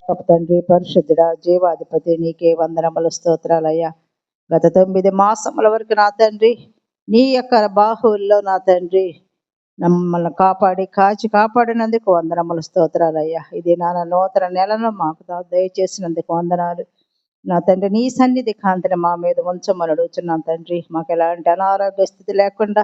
గొప్ప తండ్రి, పరిశుద్ధుడా, జీవాధిపతి, నీకే వందనములు, స్తోత్రాలయ్యా. గత 9 మాసముల వరకు నా తండ్రి, నీ యొక్క బాహువుల్లో నా తండ్రి మమ్మల్ని కాపాడినందుకు వందనములు, స్తోత్రాలయ్యా. ఇది నా నూతన నెలను మాకు దయచేసినందుకు వందనాలు. నా తండ్రి, నీ సన్నిధి కాంతిని మా మీద ఉంచమని అడుగుతున్నాను తండ్రి. మాకు ఎలాంటి అనారోగ్య స్థితి లేకుండా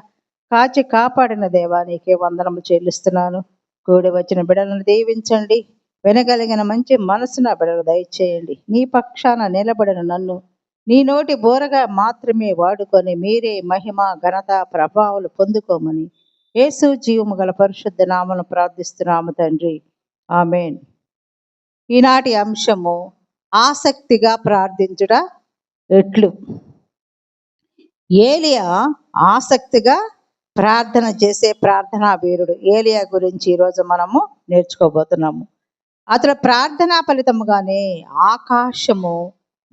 కాపాడిన దేవా, నీకే వందనములు చెల్లిస్తున్నాను. కూడి వచ్చిన బిడ్డలను దీవించండి. వినగలిగిన మంచి మనసున బిడ్డలు దయచేయండి. నీ పక్షాన నిలబడిన నన్ను నీ నోటి బోరగా మాత్రమే వాడుకొని మీరే మహిమ, ఘనత, ప్రభావాలు పొందుకోమని యేసు జీవము గల పరిశుద్ధ నామమును ప్రార్థిస్తున్నాము తండ్రి, ఆమేన్. ఈనాటి అంశము ఆసక్తిగా ప్రార్థించుట ఎట్లు. ఏలియా ఆసక్తిగా ప్రార్థన చేసే ప్రార్థనా వీరుడు. ఏలియా గురించి ఈరోజు మనము నేర్చుకోబోతున్నాము. అతడు ప్రార్థనా ఫలితముగానే ఆకాశము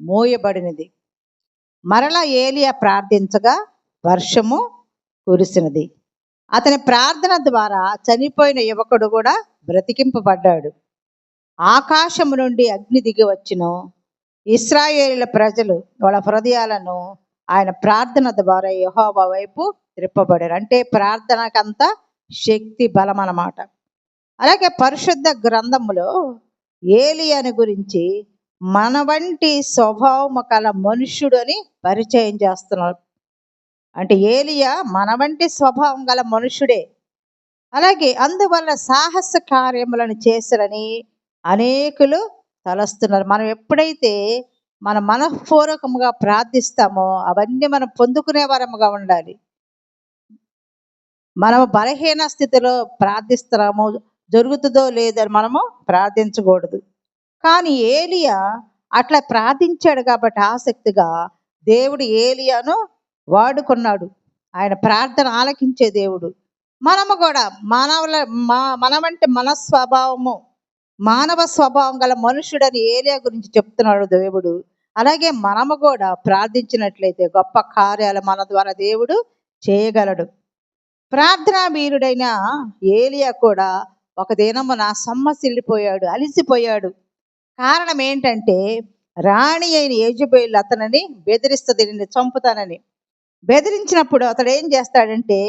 మోయబడినది. మరలా ఏలియా ప్రార్థించగా వర్షము కురిసినది. అతని ప్రార్థన ద్వారా చనిపోయిన యువకుడు కూడా బ్రతికింపబడ్డాడు. ఆకాశము నుండి అగ్ని దిగి వచ్చును. ఇశ్రాయేలీల ప్రజలు వాళ్ళ హృదయాలను ఆయన ప్రార్థన ద్వారా యెహోవా వైపు త్రిప్పబడారు. అంటే ప్రార్థనకంత శక్తి, బలం అన్నమాట. అలాగే పరిశుద్ధ గ్రంథములో ఏలియాని గురించి మన వంటి స్వభావము కల మనుష్యుడు అని పరిచయం చేస్తున్నారు. అంటే ఏలియా మన వంటి స్వభావం గల మనుష్యుడే. అలాగే అందువల్ల సాహస కార్యములను చేశారని అనేకులు తలస్తున్నారు. మనం ఎప్పుడైతే మన మనఃపూర్వకముగా ప్రార్థిస్తామో అవన్నీ మనం పొందుకునే వరముగా ఉండాలి. మనము బలహీన స్థితిలో ప్రార్థిస్తున్నాము, జరుగుతుందో లేదని మనము ప్రార్థించకూడదు. కానీ ఏలియా అట్లా ప్రార్థించాడు కాబట్టి ఆసక్తిగా దేవుడు ఏలియాను వాడుకున్నాడు. ఆయన ప్రార్థన ఆలకించే దేవుడు. మనము కూడా మన వంటి మానవ స్వభావం గల మనుషుడని ఏలియా గురించి చెప్తున్నాడు దేవుడు. అలాగే మనము కూడా ప్రార్థించినట్లయితే గొప్ప కార్యాలు మన ద్వారా దేవుడు చేయగలడు. ప్రార్థనా వీరుడైన ఏలియా కూడా ఒక దినమున సొమ్మసిల్లిపోయాడు, అలిసిపోయాడు. కారణం ఏంటంటే రాణి అయిన యెజెబెల్ అతనిని బెదిరిస్తుంది, నిన్ను చంపుతానని. బెదిరించినప్పుడు అతడు ఏం చేస్తాడంటే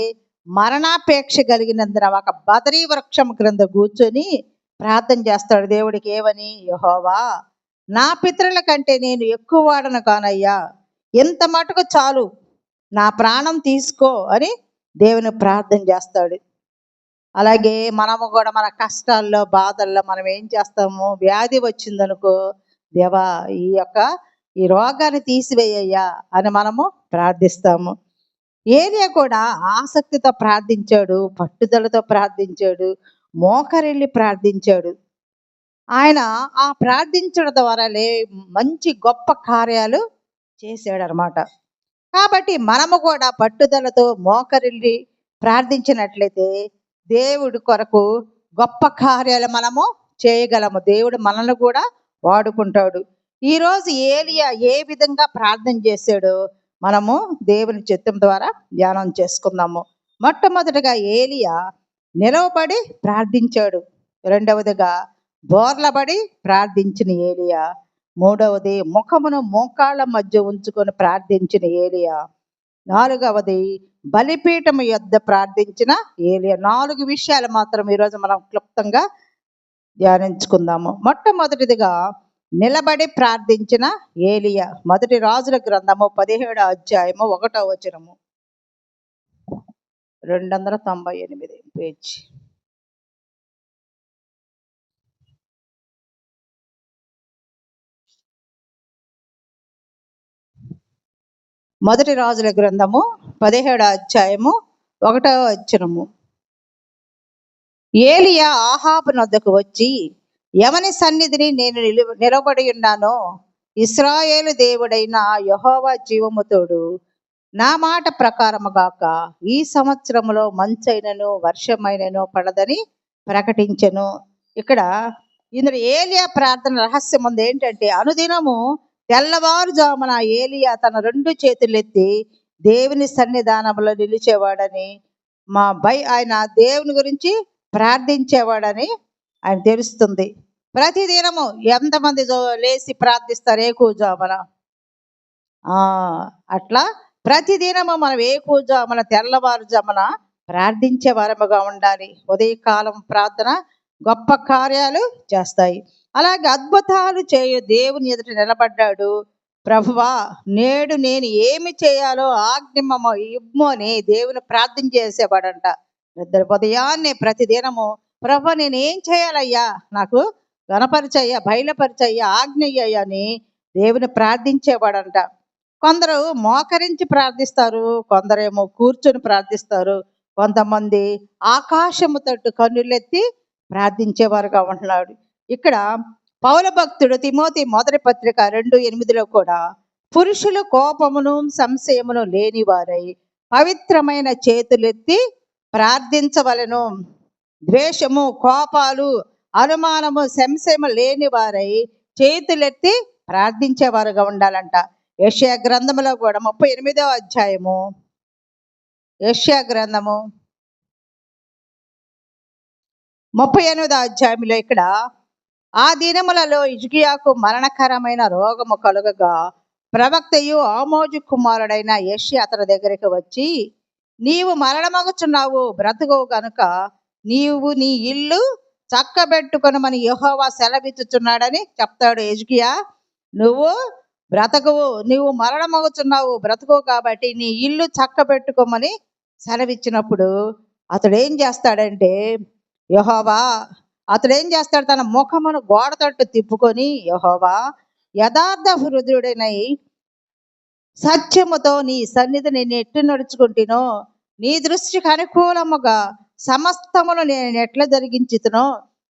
మరణాపేక్ష కలిగినందున ఒక బదరీ వృక్షం క్రింద కూర్చొని ప్రార్థన చేస్తాడు దేవుడికి. ఏమని? యెహోవా, నా పితరుల కంటే నేను ఎక్కువ వాడను కానయ్యా, ఎంత మటుకు చాలు, నా ప్రాణం తీసుకో అని దేవుని ప్రార్థన చేస్తాడు. అలాగే మనము కూడా మన కష్టాల్లో, బాధల్లో మనం ఏం చేస్తాము? వ్యాధి వచ్చిందనుకో, దేవా ఈ రోగాన్ని తీసివేయ్యా అని మనము ప్రార్థిస్తాము. ఏలియా కూడా ఆసక్తితో ప్రార్థించాడు, పట్టుదలతో ప్రార్థించాడు, మోకరిల్లి ప్రార్థించాడు. ఆయన ఆ ప్రార్థించడం ద్వారా మంచి గొప్ప కార్యాలు చేశాడు అన్నమాట. కాబట్టి మనము కూడా పట్టుదలతో మోకరిల్లి ప్రార్థించినట్లయితే దేవుడి కొరకు గొప్ప కార్యాలు మనము చేయగలము. దేవుడు మనల్ని కూడా వాడుకుంటాడు. ఈరోజు ఏలియా ఏ విధంగా ప్రార్థన చేశాడో మనము దేవుని చిత్తం ద్వారా ధ్యానం చేసుకుందాము. మొట్టమొదటిగా ఏలియా నిలవబడి ప్రార్థించాడు. రెండవదిగా బోర్లబడి ప్రార్థించిన ఏలియా. మూడవది ముఖమును మోకాళ్ళ మధ్య ఉంచుకొని ప్రార్థించిన ఏలియా. నాలుగవది బలిపీఠము యొద్ద ప్రార్థించిన ఏలియా. 4 విషయాలు మాత్రం ఈరోజు మనం క్లుప్తంగా ధ్యానించుకుందాము. మొట్టమొదటిదిగా నిలబడి ప్రార్థించిన ఏలియా. మొదటి రాజుల గ్రంథము 17వ అధ్యాయము 1వ వచనము, 298 పేజ్. మొదటి రాజుల గ్రంథము 17వ అధ్యాయము 1వ వచనము. ఏలియా ఆహాబు నొద్దకు వచ్చి, ఎవని సన్నిధిని నేను నిలబడి ఉన్నానో ఇశ్రాయేలు దేవుడైన యెహోవా జీవము తోడు, నా మాట ప్రకారము గాక ఈ సంవత్సరములో మంచైనను వర్షమైనను పడదని ప్రకటించెను. ఇక్కడ ఇందులో ఏలియా ప్రార్థన రహస్యం ఉంది. ఏంటంటే అనుదినము తెల్లవారుజామున ఏలియా తన 2 చేతులెత్తి దేవుని సన్నిధానంలో నిలిచేవాడని, ఆయన దేవుని గురించి ప్రార్థించేవాడని ఆయన తెలుస్తుంది. ప్రతిదినము ఎంతమంది లేచి ప్రార్థిస్తారు ఏకూజామున? అట్లా ప్రతిదినము మనం ఏకూజామున తెల్లవారుజామున ప్రార్థించే వారముగా ఉండాలి. ఉదయకాలం ప్రార్థన గొప్ప కార్యాలు చేస్తాయి. అలాగే అద్భుతాలు చేయు దేవుని ఎదుట నిలబడ్డాడు. ప్రభువా, నేడు నేను ఏమి చేయాలో ఆజ్ఞ ఇమ్ము అని దేవుని ప్రార్థన చేసేవాడంట. ఉదయాన్నే ప్రతిదినము ప్రభు నేనేం చేయాలయ్యా, నాకు గణపరిచయ్యా, బయలుపరిచయ్యా, ఆజ్ఞయ్యా అని దేవుని ప్రార్థించేవాడంట. కొందరు మోకరించి ప్రార్థిస్తారు, కొందరేమో కూర్చొని ప్రార్థిస్తారు, కొంతమంది ఆకాశము తట్టు కన్నులెత్తి ప్రార్థించేవారుగా ఉంటున్నాడు. ఇక్కడ పౌలు భక్తుడు తిమోతి మొదటి పత్రిక 2:8 కూడా పురుషులు కోపమును సంశయమును లేని వారై పవిత్రమైన చేతులెత్తి ప్రార్థించవలను. ద్వేషము, కోపాలు, అనుమానము, సంశయము లేని వారై చేతులెత్తి ప్రార్థించేవారుగా ఉండాలంట. యెషయా గ్రంథములో కూడా 38వ అధ్యాయము, యెషయా గ్రంథము 38వ అధ్యాయంలో ఇక్కడ ఆ దినములలో హిజ్కియాకు మరణకరమైన రోగము కలుగగా ప్రవక్తయు ఆమోజు కుమారుడైన యెషయా అతని దగ్గరికి వచ్చి, నీవు మరణమగుచున్నావు, బ్రతుకు గనుక నీవు నీ ఇల్లు చక్కబెట్టుకొనమని యెహోవా సెలవిచ్చుచున్నాడని చెప్తాడు. హిజ్కియా, నువ్వు బ్రతకువు, నీవు మరణమగుచున్నావు, బ్రతుకు కాబట్టి నీ ఇల్లు చక్కబెట్టుకోమని సెలవిచ్చినప్పుడు అతడు ఏం చేస్తాడంటే, అతడు ఏం చేస్తాడు, తన ముఖమును గోడ తట్టు తిప్పుకొని, యెహోవా, యథార్థ హృదయుడనై సత్యముతో నీ సన్నిధి నేను ఎట్టు నడుచుకుంటునో, నీ దృష్టికి అనుకూలముగా సమస్తమును నేను ఎట్లా జరిగించుతునో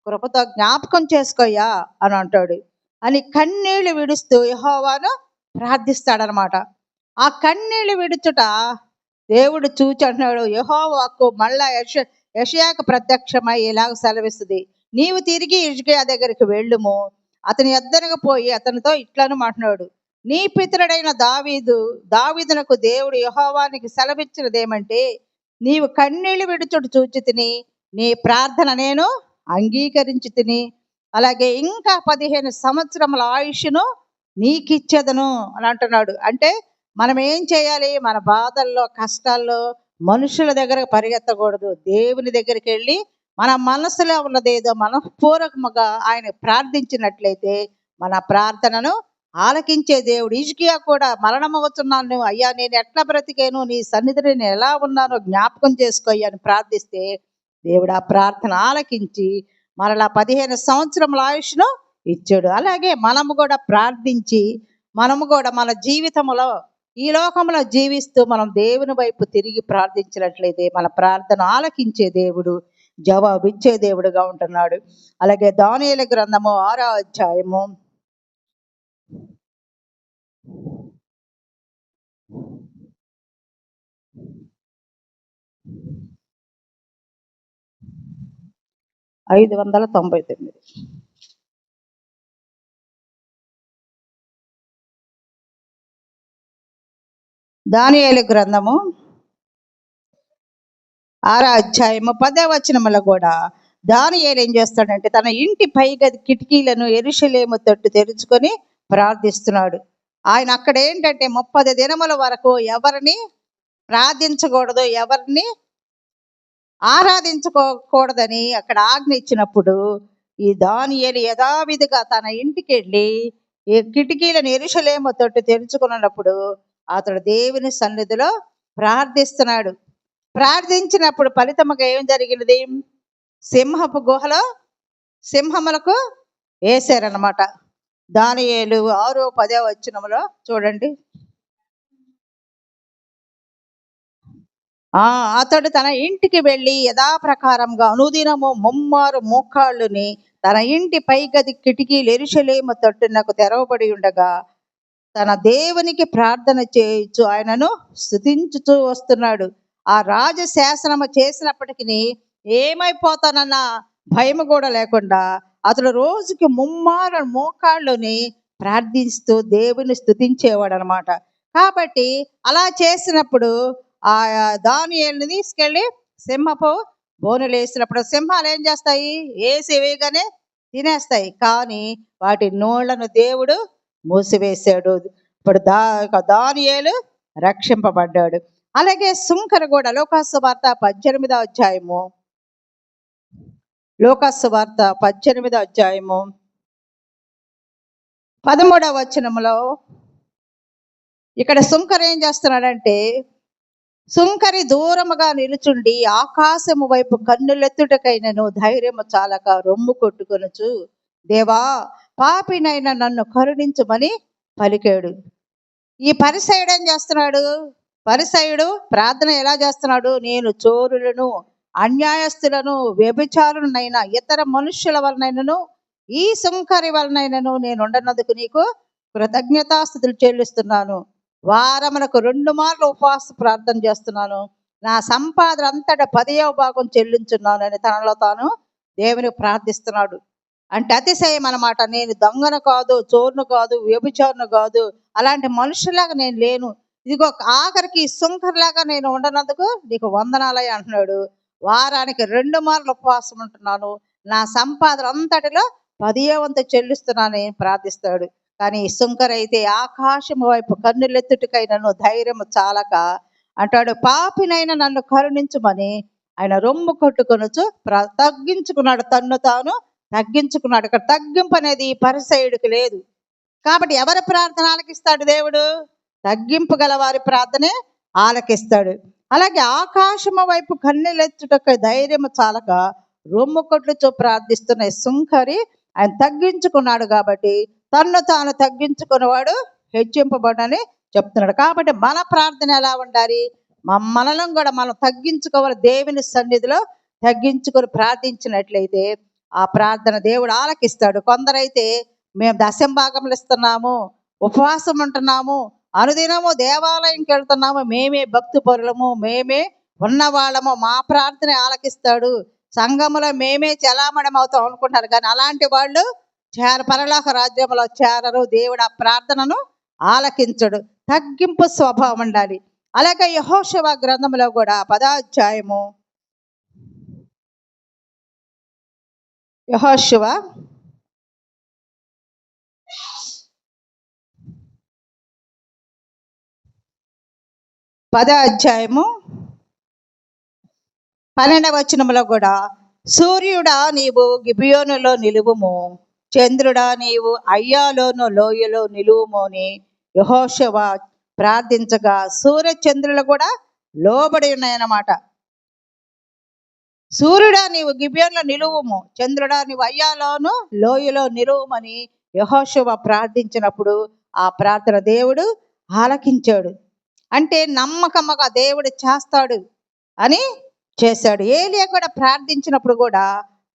కృపతో జ్ఞాపకం చేసుకోయ్యా అని అంటాడు. అని కన్నీళ్లు విడుస్తూ యెహోవాను ప్రార్థిస్తాడనమాట. ఆ కన్నీళ్లు విడుచుట దేవుడు చూచి అంటున్నాడు. యెహోవాకు మళ్ళా యెషయాకు ప్రత్యక్షమై ఇలాగ సెలవిస్తుంది, నీవు తిరిగి హిజ్కియా దగ్గరికి వెళ్ళుము, అతని యొద్దకు పోయి అతనితో ఇట్లను అంటున్నాడు, నీ పితరుడైన దావీదునకు దేవుడు యెహోవానికి సెలవిచ్చినదేమంటే, నీవు కన్నీళ్లు విడుచుడు చూచి తిని నీ ప్రార్థన నేను అంగీకరించి తిని, అలాగే ఇంకా 15 సంవత్సరముల ఆయుష్ను నీకిచ్చేదను అని అంటున్నాడు. అంటే మనం ఏం చేయాలి? మన బాధల్లో, కష్టాల్లో మనుషుల దగ్గరకు పరిగెత్తకూడదు. దేవుని దగ్గరికి వెళ్ళి మన మనసులో ఉన్నదేదో మనఃపూర్వకముగా ఆయన ప్రార్థించినట్లయితే మన ప్రార్థనను ఆలకించే దేవుడు. హిజ్కియా కూడా మరణమవుతున్నాను అయ్యా, నేను ఎట్లా బ్రతికాను, నీ సన్నిధిని నేను ఎలా ఉన్నానో జ్ఞాపకం చేసుకోయ్యా అని ప్రార్థిస్తే దేవుడు ఆ ప్రార్థన ఆలకించి మరలా 15 సంవత్సరముల ఆయుష్ను ఇచ్చాడు. అలాగే మనము కూడా ప్రార్థించి, మనము కూడా మన జీవితంలో ఈ లోకంలో జీవిస్తూ మనం దేవుని వైపు తిరిగి ప్రార్థించినట్లయితే మన ప్రార్థన ఆలకించే దేవుడు, జవాబిచ్చే దేవుడుగా ఉంటున్నాడు. అలాగే దానియేలు గ్రంథము 6వ అధ్యాయము 599. దానియేలు గ్రంథము 6వ అధ్యాయము 10వ వచనములో కూడా దానియేలు ఏం చేస్తాడంటే, తన ఇంటి పైగది కిటికీలను యెరూషలేము తట్టు తెరుచుకొని ప్రార్థిస్తున్నాడు. ఆయన అక్కడ ఏంటంటే 30 దినముల వరకు ఎవరిని ప్రార్థించకూడదు, ఎవరిని ఆరాధించుకోకూడదని అక్కడ ఆజ్ఞ ఇచ్చినప్పుడు ఈ దానియేలు యథావిధిగా తన ఇంటికి వెళ్ళి ఈ కిటికీలను యెరూషలేము తట్టు తెరుచుకున్నప్పుడు అతడు దేవుని సన్నిధిలో ప్రార్థిస్తున్నాడు. ప్రార్థించినప్పుడు ఫలితముగా ఏం జరిగినది? సింహపు గుహలో సింహములకు వేశారనమాట. దానియేలు 6:10 వచనములో చూడండి. అతడు తన ఇంటికి వెళ్ళి యథాప్రకారంగా అనుదినము 3 మోకాళ్ళుని తన ఇంటి పైగది కిటికీలు యెరూషలేము తట్టునకు తెరవబడి ఉండగా తన దేవునికి ప్రార్థన చేయించు ఆయనను స్తుతించుతూ వస్తున్నాడు. ఆ రాజు శాసనము చేసినప్పటికీ ఏమైపోతానన్న భయం కూడా లేకుండా అతడు రోజుకి 3 మోకాళ్ళుని ప్రార్థిస్తూ దేవుని స్తుతించేవాడు అనమాట. కాబట్టి అలా చేసినప్పుడు ఆ దానియేలుని తీసుకెళ్ళి సింహపు బోనులు వేసినప్పుడు సింహాలు ఏం చేస్తాయి? వేసి వేయగానే తినేస్తాయి, కానీ వాటి నోళ్లను దేవుడు మూసివేశాడు. ఇప్పుడు దానియేలు రక్షింపబడ్డాడు. అలాగే సుంకర కూడా లోకాసు వార్త 18వ అధ్యాయము, లోకాసు వార్త 18వ అధ్యాయము 13వ వచనంలో ఇక్కడ సుంకర ఏం చేస్తున్నాడంటే, సుంకరి దూరముగా నిలుచుండి ఆకాశము వైపు కన్నులెత్తుటకైనను ధైర్యము చాలక రొమ్ము కొట్టుకొనుచు, దేవా పాపినైనా నన్ను కరుణించుమని పలికాడు. ఈ పరిసయుడు ఏం చేస్తున్నాడు? పరిసయుడు ప్రార్థన ఎలా చేస్తున్నాడు? నేను చోరులను, అన్యాయస్తులను, వ్యభిచారులనైనా, ఇతర మనుష్యుల వలనైనను, ఈ సుంకరి వలనైనను నేను ఉండనందుకు నీకు కృతజ్ఞతాస్తుతులు చెల్లిస్తున్నాను. వారమునకు 2 మార్లు ఉపవాస ప్రార్థన చేస్తున్నాను. నా సంపాదన అంతటా 10వ భాగం చెల్లించున్నాను అని తనలో తాను దేవుని ప్రార్థిస్తున్నాడు. అంటే అతిశయం అన్నమాట. నేను దొంగను కాదు, చోరును కాదు, వ్యభిచారును కాదు, అలాంటి మనుషులాగా నేను లేను. ఇదిగో ఆఖరికి సుంకర్లాగా నేను ఉండనందుకు నీకు వందనాలయ అంటున్నాడు. వారానికి 2 మార్లు ఉపవాసం ఉంటున్నాను. నా సంపాదన అంతటిలో 10వ వంతు చెల్లిస్తున్నానని ప్రార్థిస్తాడు. కానీ సుంకర అయితే ఆకాశం వైపు కన్నులెత్తుటకైనను ధైర్యము చాలక అంటాడు, పాపినైనా నన్ను కరుణించుమని ఆయన రొమ్ము కొట్టుకొనుచు తగ్గించుకున్నాడు, తన్ను తాను తగ్గించుకున్నాడు. ఇక్కడ తగ్గింపు అనేది పరిసయుడికి లేదు. కాబట్టి ఎవరి ప్రార్థన ఆలకిస్తాడు దేవుడు? తగ్గింపు గల వారి ప్రార్థనే ఆలకిస్తాడు. అలాగే ఆకాశము వైపు కన్నెలెత్తుటకు ధైర్యము చాలక రొమ్ము కొట్టుచు ప్రార్థిస్తున్న సుంకరి ఆయన తగ్గించుకున్నాడు. కాబట్టి తన్ను తాను తగ్గించుకున్నవాడు హెచ్చింపబడని చెప్తున్నాడు. కాబట్టి మన ప్రార్థన ఎలా ఉండాలి? మనలను కూడా మనం తగ్గించుకోవాలి. దేవుని సన్నిధిలో తగ్గించుకొని ప్రార్థించినట్లయితే ఆ ప్రార్థన దేవుడు ఆలకిస్తాడు. కొందరైతే మేము దశంభాగములు ఇస్తున్నాము, ఉపవాసం ఉంటున్నాము, అనుదినము దేవాలయంకి వెళ్తున్నాము, మేమే భక్తి పరులము, మేమే ఉన్నవాళ్ళము, మా ప్రార్థన ఆలకిస్తాడు, సంఘములో మేమే చలామణం అవుతాం అనుకుంటారు. కానీ అలాంటి వాళ్ళు పరలోక రాజ్యంలో చేరరు. దేవుడు ఆ ప్రార్థనను ఆలకించడు. తగ్గింపు స్వభావం ఉండాలి. అలాగే యెహోషువ గ్రంథంలో కూడా 10వ అధ్యాయము, యెహోషువ 10వ అధ్యాయము 12వ వచనంలో కూడా, సూర్యుడా నీవు గిబియోనులో నిలువుము, చంద్రుడా నీవు అయ్యాలోను లోయలో నిలువుము అని యెహోషువ ప్రార్థించగా సూర్య చంద్రులు కూడా లోబడి ఉన్నాయన్నమాట. సూర్యుడా నీవు గిబియోనులో నిలువుము, చంద్రుడా నీవు అయ్యాలోను లోయలో నిలువుమని యెహోషువ ప్రార్థించినప్పుడు ఆ ప్రార్థన దేవుడు ఆలకించాడు. అంటే నమ్మకముగా దేవుడు చేస్తాడు అని చేశాడు. ఏలియా కూడా ప్రార్థించినప్పుడు కూడా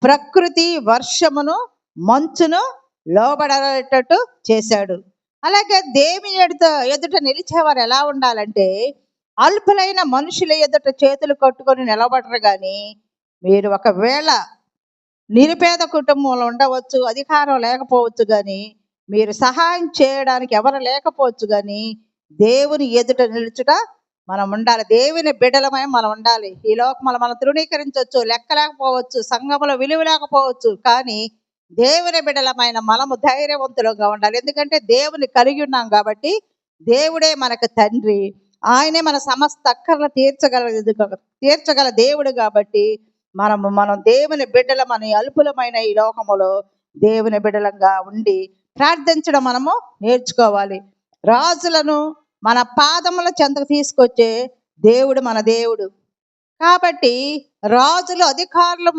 ప్రకృతి వర్షమును మంచును లోబడేటట్టు చేశాడు. అలాగే దేవుని ఎదుట నిలిచేవారు ఎలా ఉండాలంటే, అల్పులైన మనుషుల ఎదుట చేతులు కట్టుకొని నిలబడరు. కానీ మీరు ఒకవేళ నిరుపేద కుటుంబంలో ఉండవచ్చు, అధికారం లేకపోవచ్చు, కానీ మీరు సహాయం చేయడానికి ఎవరు లేకపోవచ్చు, కానీ దేవుని ఎదుట నిలుచుట మనం ఉండాలి. దేవుని బిడ్డలమై మనం ఉండాలి. ఈ లోకములో మనం తృణీకరించవచ్చు, లెక్క లేకపోవచ్చు, సంఘములో విలువ లేకపోవచ్చు, కానీ దేవుని బిడ్డలమైన మనము ధైర్యవంతులుగా ఉండాలి. ఎందుకంటే దేవుని కలిగి ఉన్నాం కాబట్టి. దేవుడే మనకు తండ్రి, ఆయనే మన సమస్త అక్కర్లు తీర్చగల దేవుడు కాబట్టి మనం దేవుని బిడ్డలమని అల్పులమైన ఈ లోకములో దేవుని బిడ్డలంగా ఉండి ప్రార్థించడం మనము నేర్చుకోవాలి. రాజులను మన పాదముల చెంతకు తీసుకొచ్చే దేవుడు మన దేవుడు కాబట్టి రాజులు అధికారులు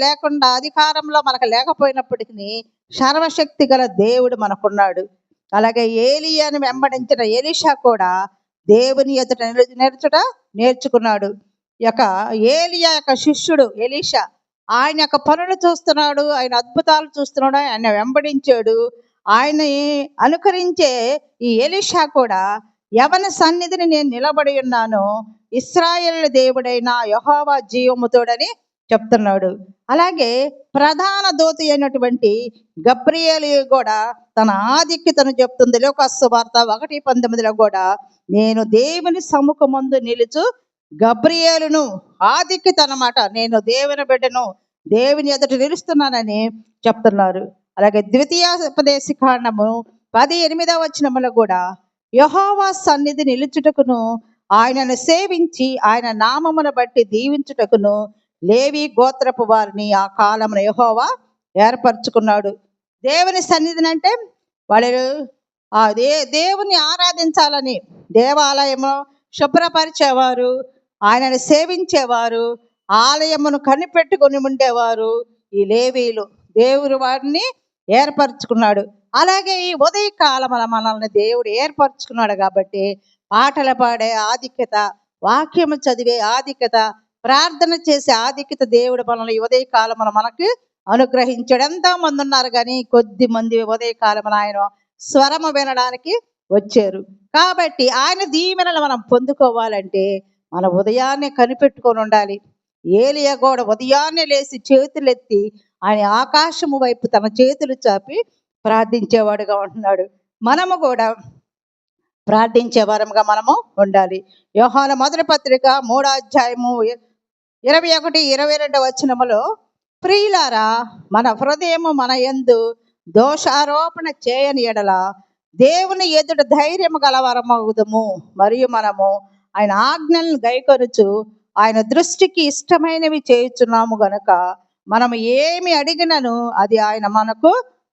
లేకుండా, అధికారంలో మనకు లేకపోయినప్పటికీ సర్వశక్తి గల దేవుడు మనకున్నాడు. అలాగే ఏలియాను వెంబడించిన ఎలీషా కూడా దేవుని ఎదుట నేర్చుకున్నాడు. ఏలియా యొక్క శిష్యుడు ఎలీషా, ఆయన యొక్క పనులు చూస్తున్నాడు, ఆయన అద్భుతాలు చూస్తున్నాడు, ఆయన వెంబడించాడు. ఆయన అనుకరించే ఈ ఎలీషా కూడా యవన సన్నిధిని నేను నిలబడి ఉన్నాను, ఇశ్రాయేలు దేవుడైన యెహోవా జీవముతోడని చెప్తున్నాడు. అలాగే ప్రధాన దూత అయినటువంటి గబ్రియేలు కూడా తన ఆధిక్యతను చెప్తుంది. లోకాసు వార్త 1:19 కూడా, నేను దేవుని సముఖమందు నిలుచు గబ్రియేలును, ఆధిక్యత అన్నమాట. నేను దేవుని బిడ్డను, దేవుని ఎదుట నిలుస్తున్నానని చెప్తున్నారు. అలాగే ద్వితీయోపదేశకాండము 18వ వచనములో కూడా యెహోవా సన్నిధి నిలుచుటకును ఆయనను సేవించి ఆయన నామమును బట్టి దీవించుటకును లేవి గోత్రపు వారిని ఆ కాలమున యెహోవా ఏర్పరచుకున్నాడు. దేవుని సన్నిధిని అంటే వాళ్ళు దేవుని ఆరాధించాలని దేవాలయము శుభ్రపరిచేవారు, ఆయనను సేవించేవారు, ఆలయమును కనిపెట్టుకొని ఉండేవారు ఈ లేవీలు. దేవుడు వారిని ఏర్పరచుకున్నాడు. అలాగే ఈ ఉదయకాలమున మనల్ని దేవుడు ఏర్పరచుకున్నాడు కాబట్టి పాటలు పాడే ఆధిక్యత, వాక్యము చదివే ఆధిక్యత, ప్రార్థన చేసే ఆధిక్యత దేవుడు మనల్ని ఉదయకాలమున మనకు అనుగ్రహించాడు. ఎంతో మంది ఉన్నారు కానీ కొద్ది మంది ఉదయకాలమున ఆయన స్వరము వినడానికి వచ్చారు. కాబట్టి ఆయన దీవెనలు మనం పొందుకోవాలంటే మన ఉదయాన్నే కనిపెట్టుకొని ఉండాలి. ఏలియా కూడా ఉదయాన్నే లేచి చేతులెత్తి ఆయన ఆకాశము వైపు తన చేతులు చాపి ప్రార్థించేవాడుగా ఉంటున్నాడు. మనము కూడా ప్రార్థించే వారముగా మనము ఉండాలి. యోహాను మొదటి పత్రిక 3:21-22 ప్రియులారా, మన హృదయము మన యందు దోషారోపణ చేయని ఎడల దేవుని ఎదుట ధైర్యము గలవరమగుదుము. మరియు మనము ఆయన ఆజ్ఞలను గైకొనుచు ఆయన దృష్టికి ఇష్టమైనవి చేయుచున్నాము గనుక మనము ఏమి అడిగినను అది ఆయన మనకు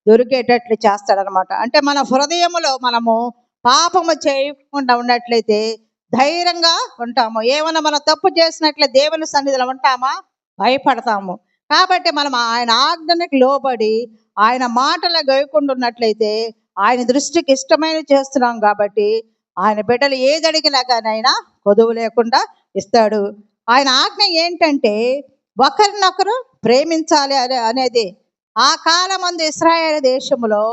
దొరికేటట్లు చేస్తాడనమాట. అంటే మన హృదయములో మనము పాపము చేయకుండా ఉన్నట్లయితే ధైర్యంగా ఉంటాము. ఏమైనా మనం తప్పు చేసినట్లే దేవుని సన్నిధిలో ఉంటామా? భయపడతాము. కాబట్టి మనం ఆయన ఆజ్ఞలకు లోబడి ఆయన మాటలు గైకుండా ఉన్నట్లయితే ఆయన దృష్టికి ఇష్టమైనవి చేస్తున్నాం కాబట్టి ఆయన బిడ్డలు ఏది అడిగినా కానీ ఆయన కొదువు లేకుండా ఇస్తాడు. ఆయన ఆజ్ఞ ఏంటంటే ఒకరినొకరు ప్రేమించాలి అనేది. ఆ కాలమందు ఇశ్రాయేలు దేశంలో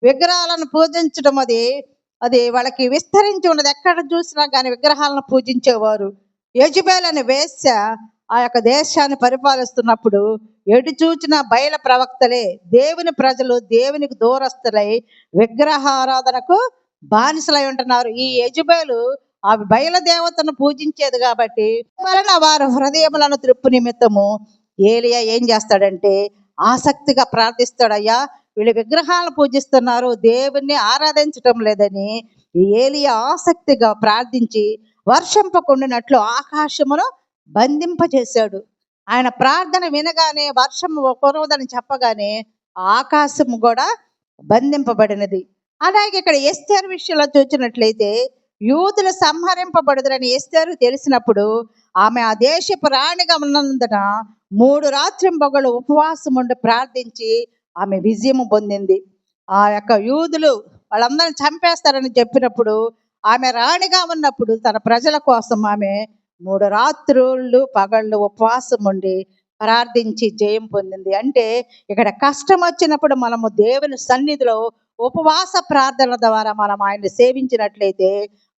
విగ్రహాలను పూజించడం అది వాళ్ళకి విస్తరించి ఉన్నది. ఎక్కడ చూసినా కానీ విగ్రహాలను పూజించేవారు. యెజబెల్ అనే వేశ్య ఆ యొక్క దేశాన్ని పరిపాలిస్తున్నప్పుడు ఎటు చూచిన బయల ప్రవక్తలే దేవుని ప్రజలు దేవునికి దూరస్తులై విగ్రహారాధనకు బానిసలై ఉంటున్నారు. ఈ యెజబెలు ఆ బయల దేవతను పూజించేది కాబట్టి వలన వారు హృదయములను త్రిప్పు నిమిత్తము ఏలియా ఏం చేస్తాడంటే ఆసక్తిగా ప్రార్థిస్తాడు. అయ్యా, వీళ్ళు విగ్రహాలను పూజిస్తున్నారు, దేవుణ్ణి ఆరాధించటం లేదని ఏలియా ఆసక్తిగా ప్రార్థించి వర్షంపకుండినట్లు ఆకాశమును బంధింపజేశాడు. ఆయన ప్రార్థన వినగానే వర్షము కురవదని చెప్పగానే ఆకాశము కూడా బంధింపబడినది. అలాగే ఇక్కడ ఎస్తేరు విషయంలో చూసినట్లయితే యూదులు సంహరింపబడుదరని ఎస్తేరు తెలిసినప్పుడు ఆమె ఆ దేశపు రాణిగా ఉన్నందున 3 రాత్రింబగళ్ళు ఉపవాసం ఉండి ప్రార్థించి ఆమె విజయము పొందింది. ఆ యొక్క యూదులు వాళ్ళందరిని చంపేస్తారని చెప్పినప్పుడు ఆమె రాణిగా ఉన్నప్పుడు తన ప్రజల కోసం ఆమె 3 రాత్రులు పగళ్ళు ఉపవాసం ఉండి ప్రార్థించి జయం పొందింది. అంటే ఇక్కడ కష్టం వచ్చినప్పుడు మనము దేవుని సన్నిధిలో ఉపవాస ప్రార్థనల ద్వారా మనం ఆయన్ని సేవించినట్లయితే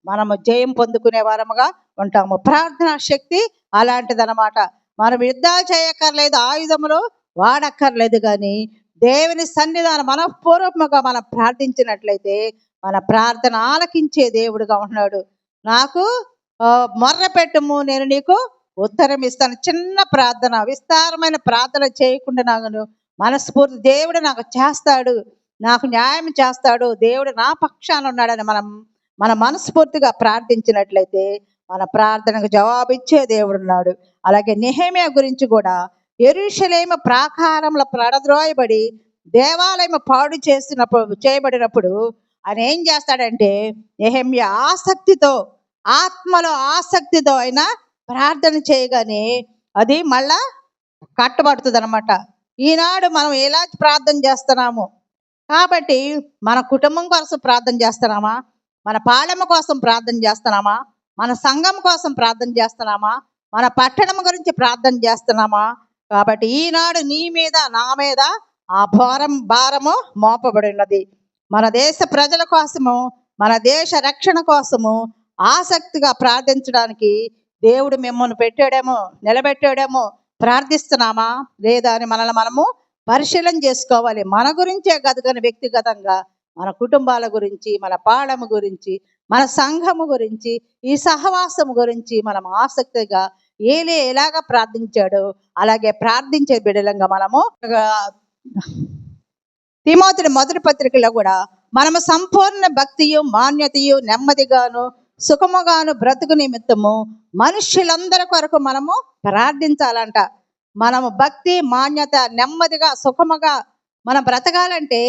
మనము జయం పొందుకునే వారముగా ఉంటాము. ప్రార్థనా శక్తి అలాంటిదన్నమాట. మనం యుద్ధాలు చేయక్కర్లేదు, ఆయుధములు వాడక్కర్లేదు, కానీ దేవుని సన్నిధానం మనఃపూర్వకముగా మనం ప్రార్థించినట్లయితే మన ప్రార్థన ఆలకించే దేవుడుగా ఉన్నాడు. నాకు మొర్ర పెట్టుము, నేను నీకు ఉత్తరం ఇస్తాను. చిన్న ప్రార్థన, విస్తారమైన ప్రార్థన చేయకుండా నాకు మనస్ఫూర్తి దేవుడు నాకు చేస్తాడు, నాకు న్యాయం చేస్తాడు, దేవుడు నా పక్షాన ఉన్నాడని మన మనస్ఫూర్తిగా ప్రార్థించినట్లయితే మన ప్రార్థనకు జవాబిచ్చే దేవుడు ఉన్నాడు. అలాగే నెహెమ్యా గురించి కూడా యెరూషలేము ప్రాకారంలో పడద్రోయబడి దేవాలయం పాడు చేయబడినప్పుడు ఆయన ఏం చేస్తాడంటే నెహెమ్యా ఆత్మలో ఆసక్తితో ఆయన ప్రార్థన చేయగానే అది మళ్ళా కట్టబడుతుంది అనమాట. ఈనాడు మనం ఎలా ప్రార్థన చేస్తున్నాము కాబట్టి మన కుటుంబం కోసం ప్రార్థన చేస్తున్నామా, మన పాలెం కోసం ప్రార్థన చేస్తున్నామా, మన సంఘం కోసం ప్రార్థన చేస్తున్నామా, మన పట్టణం గురించి ప్రార్థన చేస్తున్నామా? కాబట్టి ఈనాడు నీ మీద నా మీద ఆ భారము మోపబడి ఉన్నది. మన దేశ ప్రజల కోసము, మన దేశ రక్షణ కోసము ఆసక్తిగా ప్రార్థించడానికి దేవుడు మిమ్మల్ని నిలబెట్టాడేమో. ప్రార్థిస్తున్నామా లేదా అని మనల్ని మనము పరిశీలన చేసుకోవాలి. మన గురించే కాదు కానీ వ్యక్తిగతంగా మన కుటుంబాల గురించి, మన పాఠము గురించి, మన సంఘము గురించి, ఈ సహవాసము గురించి మనం ఆసక్తిగా ఏలియా ఎలాగా ప్రార్థించాడో అలాగే ప్రార్థించే బిడలంగా మనము తిమోతిని మొదటి పత్రికలో కూడా మనము సంపూర్ణ భక్తియు మాన్యతయు నెమ్మదిగాను సుఖముగాను బ్రతుకు నిమిత్తము మనుష్యులందరి కొరకు మనము ప్రార్థించాలంట. మనము భక్తి మాన్యత నెమ్మదిగా సుఖముగా మనం బ్రతకాలంటే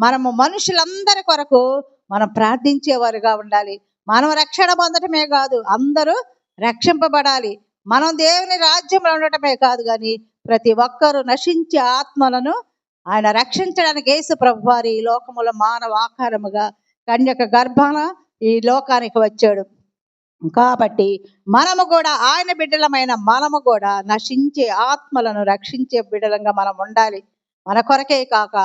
మనము మనుషులందరి కొరకు మనం ప్రార్థించేవారుగా ఉండాలి. మనం రక్షణ పొందటమే కాదు, అందరూ రక్షింపబడాలి. మనం దేవుని రాజ్యంలో ఉండటమే కాదు, కానీ ప్రతి ఒక్కరూ నశించే ఆత్మలను ఆయన రక్షించడానికి యేసు ప్రభు వారి ఈ లోకములో మానవ ఆకారముగా కన్యక గర్భాన ఈ లోకానికి వచ్చాడు. కాబట్టి మనము కూడా ఆయన బిడ్డలమైన మనము కూడా నశించే ఆత్మలను రక్షించే బిడ్డలంగా మనం ఉండాలి. మన కొరకే కాక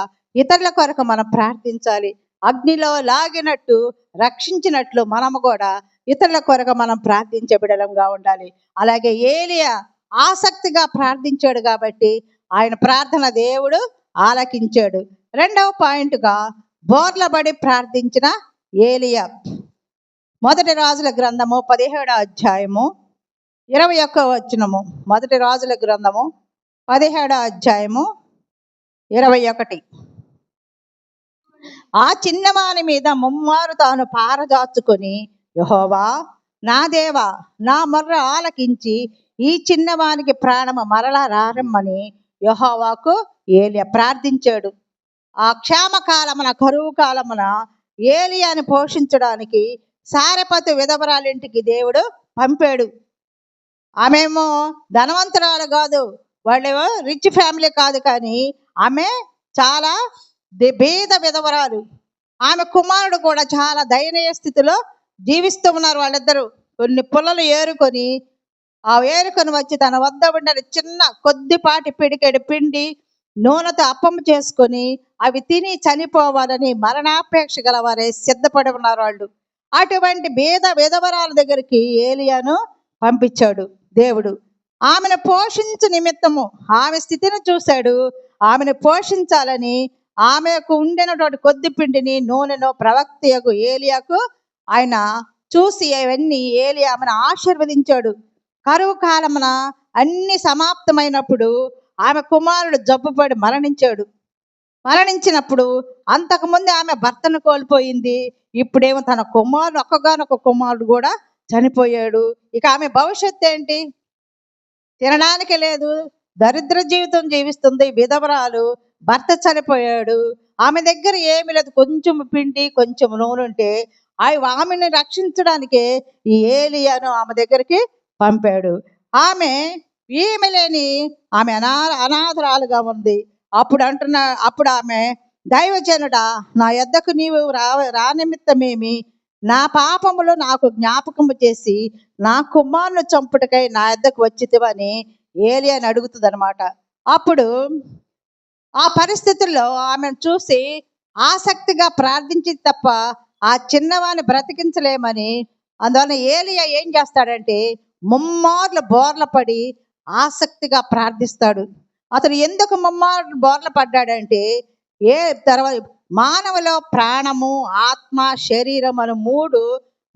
ఇతరుల కొరకు మనం ప్రార్థించాలి. అగ్నిలో లాగినట్టు రక్షించినట్లు మనము కూడా ఇతరుల కొరకు మనం ప్రార్థించే బిడ్డలంగా ఉండాలి. అలాగే ఏలియా ఆసక్తిగా ప్రార్థించాడు కాబట్టి ఆయన ప్రార్థన దేవుడు ఆలకించాడు. రెండవ పాయింట్గా బోర్లబడి ప్రార్థించిన ఏలియా. మొదటి రాజుల గ్రంథము 17వ అధ్యాయము 21వ వచనము. మొదటి రాజుల గ్రంథము 17వ అధ్యాయము 21. ఆ చిన్నవాని మీద ముమ్మారు తాను పారదాచుకొని, యెహోవా నా దేవా నా మొర్ర ఆలకించి ఈ చిన్నవానికి ప్రాణము మరలా రారమ్మని యెహోవాకు ఏలియా ప్రార్థించాడు. ఆ క్షేమకాలమున కరువు కాలమున ఏలియాని పోషించడానికి సారెపతు విధవరాలింటికి దేవుడు పంపాడు. ఆమెమో ధనవంతురాలు కాదు, వాళ్ళేమో రిచ్ ఫ్యామిలీ కాదు, కానీ ఆమె చాలా బీద విధవరాలు. ఆమె కుమారుడు కూడా చాలా దయనీయ స్థితిలో జీవిస్తూ ఉన్నారు. వాళ్ళిద్దరూ కొన్ని పుల్లలు ఏరుకొని వచ్చి తన వద్ద ఉండే చిన్న కొద్దిపాటి పిడికెడు పిండి నూనెతో అప్పం చేసుకొని అవి తిని చనిపోవాలని మరణాపేక్ష గల వారే సిద్ధపడి ఉన్నారు వాళ్ళు. అటువంటి బీద విధవరాల దగ్గరికి ఏలియాను పంపించాడు దేవుడు. ఆమెను పోషించు నిమిత్తము ఆమె స్థితిని చూశాడు. ఆమెను పోషించాలని ఆమెకు ఉండినటువంటి కొద్ది పిండిని నూనెను ప్రవక్తయకు ఏలియాకు ఆయన చూసి అవన్నీ ఏలియా ఆమెను ఆశీర్వదించాడు. కరువు కాలమున అన్ని సమాప్తమైనప్పుడు ఆమె కుమారుడు జబ్బుపడి మరణించినప్పుడు అంతకుముందు ఆమె భర్తను కోల్పోయింది. ఇప్పుడేమో తన కుమారుడు ఒక్కగానొక్క కుమారుడు కూడా చనిపోయాడు. ఇక ఆమె భవిష్యత్తు ఏంటి? తినడానికి లేదు, దరిద్ర జీవితం జీవిస్తుంది, విధవరాలు, భర్త చనిపోయాడు, ఆమె దగ్గర ఏమి లేదు, కొంచెం పిండి కొంచెం నూనె ఉంటే ఆమెను రక్షించడానికే ఈ ఏలియాను ఆమె దగ్గరికి పంపాడు. ఈమె లేని ఆమె అనాథరాలుగా ఉంది. అప్పుడు ఆమె దైవజనుడా నా యొద్దకు నీవు రానిమిత్తమేమి, నా పాపములు నాకు జ్ఞాపకము చేసి నా కుమారుని చంపుటకై నా యొద్దకు వచ్చితివని ఏలియాని అడుగుతుంది అనమాట. అప్పుడు ఆ పరిస్థితుల్లో ఆమెను చూసి ఆసక్తిగా ప్రార్థించి తప్ప ఆ చిన్నవాడిని బ్రతికించలేమని, అందువలన ఏలియా ఏం చేస్తాడంటే ముమ్మార్లు బోర్ల పడి ఆసక్తిగా ప్రార్థిస్తాడు. అతను ఎందుకు ముమ్మార్లు బోర్ల పడ్డాడంటే మానవులో ప్రాణము, ఆత్మ, శరీరం అని 3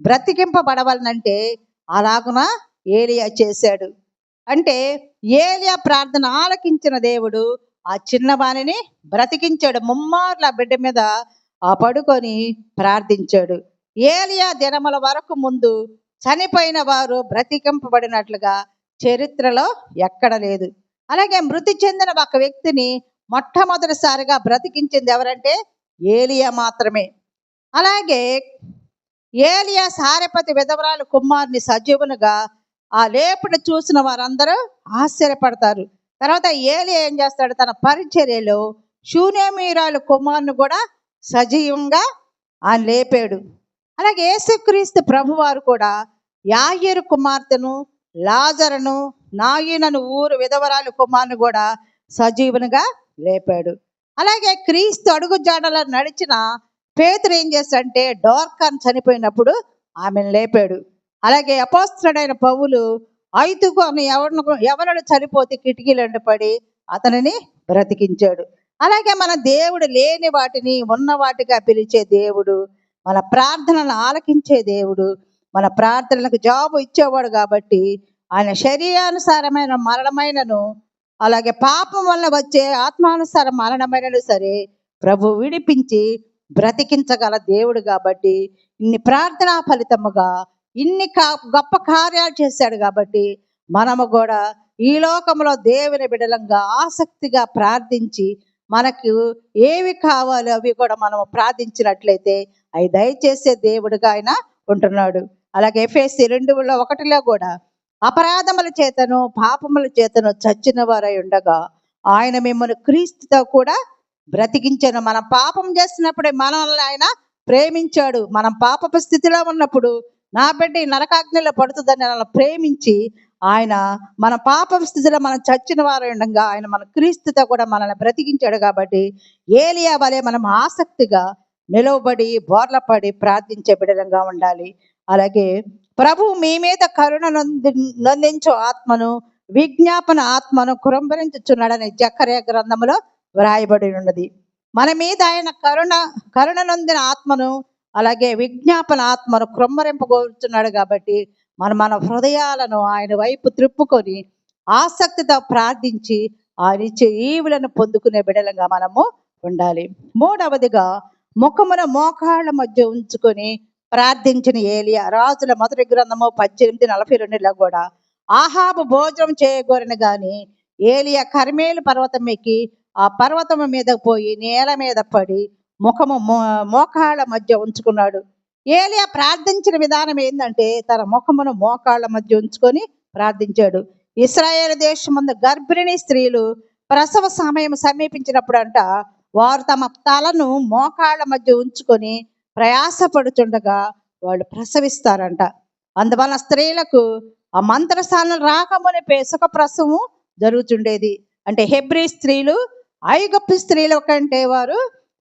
బ్రతికింపబడవలనంటే అలాగున ఏలియా చేశాడు. అంటే ఏలియా ప్రార్థన ఆలకించిన దేవుడు ఆ చిన్నవాణిని బ్రతికించాడు. ముమ్మార్ల బిడ్డ మీద పడుకొని ప్రార్థించాడు. ఏలియా దినముల వరకు ముందు చనిపోయిన వారు బ్రతికింపబడినట్లుగా చరిత్రలో ఎక్కడ లేదు. అలాగే మృతి చెందిన ఒక వ్యక్తిని మొట్టమొదటిసారిగా బ్రతికించింది ఎవరంటే ఏలియా మాత్రమే. అలాగే ఏలియా సారెపతి విధవరాలు కుమారుని సజీవునిగా ఆ లేపుడు చూసిన వారందరూ ఆశ్చర్యపడతారు. తర్వాత ఏలియా ఏం చేస్తాడు, తన పరిచర్యలో షూనేమీరాలు కుమారుని కూడా సజీవంగా ఆయన లేపాడు. అలాగే యేసుక్రీస్తు ప్రభువారు కూడా యాయీరు కుమార్తెను, లాజరును, నాయీనను ఊరు విధవరాలు కుమారుని కూడా సజీవునిగా లేపాడు. అలాగే క్రీస్తు అడుగు జాడలో నడిచిన పేతురు ఏం చేస్తాడంటే డోర్కాను చనిపోయినప్పుడు ఆమెను లేపాడు. అలాగే అపోస్తలుడైన పౌలు ఐదుగురిని ఎవరు చనిపోతే కిటికీలంట పడి అతనిని బ్రతికించాడు. అలాగే మన దేవుడు లేని వాటిని ఉన్న వాటిగా పిలిచే దేవుడు, మన ప్రార్థనలను ఆలకించే దేవుడు, మన ప్రార్థనలకు జవాబు ఇచ్చేవాడు. కాబట్టి ఆయన శరీరానుసారమైన మరణమైనను, అలాగే పాపం వల్ల వచ్చే ఆత్మానుసార మరణమైనను సరే ప్రభు విడిపించి బ్రతికించగల దేవుడు కాబట్టి ఇన్ని ప్రార్థనా ఫలితముగా ఇన్ని గొప్ప కార్యాలు చేశాడు కాబట్టి మనము కూడా ఈ లోకంలో దేవుని బిడలంగా ఆసక్తిగా ప్రార్థించి మనకు ఏవి కావాలో అవి కూడా మనము ప్రార్థించినట్లయితే అవి దయచేసే దేవుడుగా ఆయన ఉంటున్నాడు. అలాగే ఎఫెసీ 2:1 కూడా అపరాధముల చేతను పాపముల చేతను చచ్చిన వారై ఉండగా ఆయన మిమ్మల్ని క్రీస్తుతో కూడా బ్రతికించాను. మనం పాపం చేసినప్పుడే మనల్ని ఆయన ప్రేమించాడు. మనం పాపపు స్థితిలో ఉన్నప్పుడు నా బిడ్డ నరకాగ్నిలో పడుతుందని మనల్ని ప్రేమించి ఆయన మన పాప స్థితిలో మనం చచ్చిన వారు ఉండగా ఆయన మన క్రీస్తుతో కూడా మనల్ని బ్రతికించాడు. కాబట్టి ఏలియా వలె మనం ఆసక్తిగా నిలవబడి బోర్లపడి ప్రార్థించే బిడ్డలంగా ఉండాలి. అలాగే ప్రభు మీ మీద కరుణ నొందించు ఆత్మను విజ్ఞాపన ఆత్మను కురంభరించుచున్నాడని జకర్యా గ్రంథంలో వ్రాయబడి ఉన్నది. మన మీద ఆయన కరుణ నొందిన ఆత్మను అలాగే విజ్ఞాపన ఆత్మను కురంభరింపగోరుచున్నాడు. కాబట్టి మన హృదయాలను ఆయన వైపు త్రిప్పుకొని ఆసక్తితో ప్రార్థించి ఆయన ఇచ్చే ఈవులను పొందుకునే బిడలంగా మనము ఉండాలి. మూడవదిగా ముఖమున మోకాళ్ళ మధ్య ఉంచుకొని ప్రార్థించిన ఏలియా రాజుల మొదటి గ్రంథము 18:42 కూడా ఆహాబు భోజనం చేయగోరని గాని ఏలియా కర్మేలు పర్వతం ఎక్కి ఆ పర్వతం మీద పోయి నేల మీద పడి ముఖము మోకాళ్ళ మధ్య ఉంచుకున్నాడు. ఏలియా ప్రార్థించిన విధానం ఏంటంటే తన ముఖమును మోకాళ్ళ మధ్య ఉంచుకొని ప్రార్థించాడు. ఇశ్రాయేలు దేశమందు గర్భిణీ స్త్రీలు ప్రసవ సమయం సమీపించినప్పుడు అంట వారు తమ తలను మోకాళ్ళ మధ్య ఉంచుకొని ప్రయాసపడుతుండగా వాళ్ళు ప్రసవిస్తారంట. అందువల్ల స్త్రీలకు ఆ మంత్రస్థానం రాకమునిపే సుఖ ప్రసవం జరుగుతుండేది. అంటే హెబ్రీ స్త్రీలు ఐగుప్తు స్త్రీల కంటే వారు